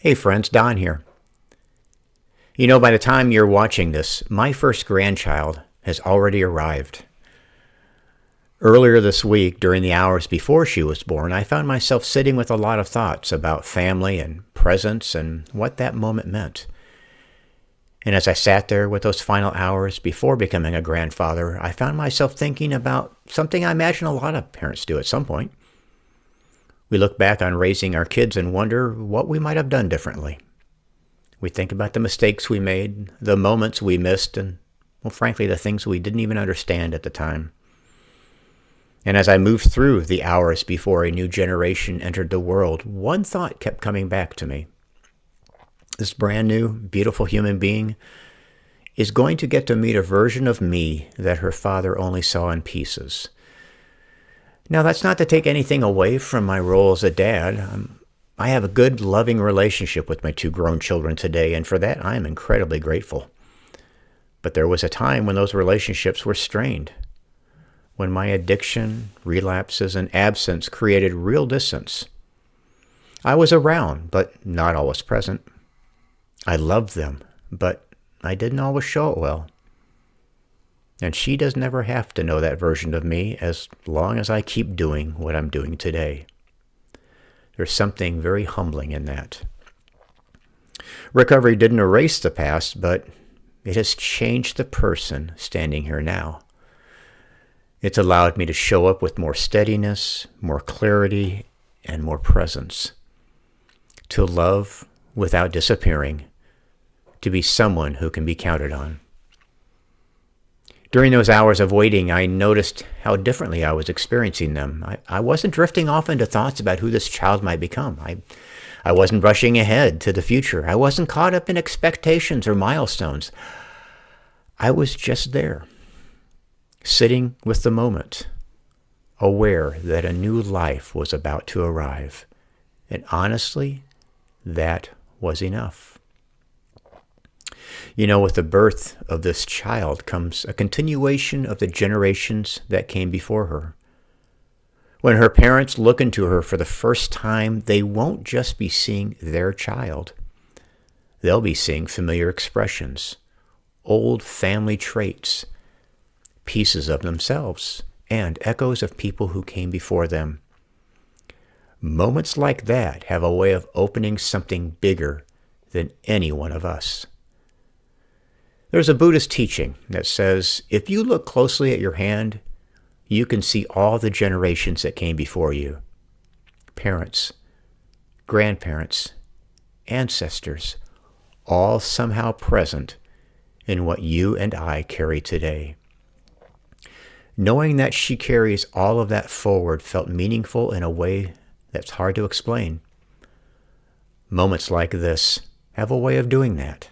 Hey friends, Don here. By the time you're watching this, my first grandchild has already arrived. Earlier this week, during the hours before she was born, I found myself sitting with a lot of thoughts about family and presence and what that moment meant. And as I sat there with those final hours before becoming a grandfather, I found myself thinking about something I imagine a lot of parents do at some point. We look back on raising our kids and wonder what we might have done differently. We think about the mistakes we made, the moments we missed, and, well, frankly, the things we didn't even understand at the time. And as I moved through the hours before a new generation entered the world, one thought kept coming back to me. This brand new, beautiful human being is going to get to meet a version of me that her father only saw in pieces. Now, that's not to take anything away from my role as a dad. I have a good, loving relationship with my two grown children today, and for that I am incredibly grateful. But there was a time when those relationships were strained, when my addiction, relapses, and absence created real distance. I was around, but not always present. I loved them, but I didn't always show it well. And she does never have to know that version of me as long as I keep doing what I'm doing today. There's something very humbling in that. Recovery didn't erase the past, but it has changed the person standing here now. It's allowed me to show up with more steadiness, more clarity, and more presence. To love without disappearing. To be someone who can be counted on. During those hours of waiting, I noticed how differently I was experiencing them. I wasn't drifting off into thoughts about who this child might become. I wasn't rushing ahead to the future. I wasn't caught up in expectations or milestones. I was just there, sitting with the moment, aware that a new life was about to arrive. And honestly, that was enough. With the birth of this child comes a continuation of the generations that came before her. When her parents look into her for the first time, they won't just be seeing their child. They'll be seeing familiar expressions, old family traits, pieces of themselves, and echoes of people who came before them. Moments like that have a way of opening something bigger than any one of us. There's a Buddhist teaching that says, if you look closely at your hand, you can see all the generations that came before you. Parents, grandparents, ancestors, all somehow present in what you and I carry today. Knowing that she carries all of that forward felt meaningful in a way that's hard to explain. Moments like this have a way of doing that.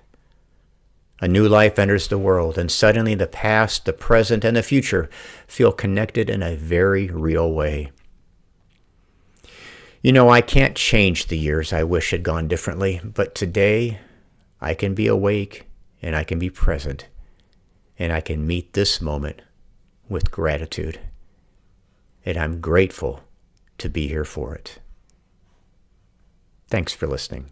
A new life enters the world, and suddenly the past, the present, and the future feel connected in a very real way. I can't change the years I wish had gone differently, but today I can be awake and I can be present, and I can meet this moment with gratitude. And I'm grateful to be here for it. Thanks for listening.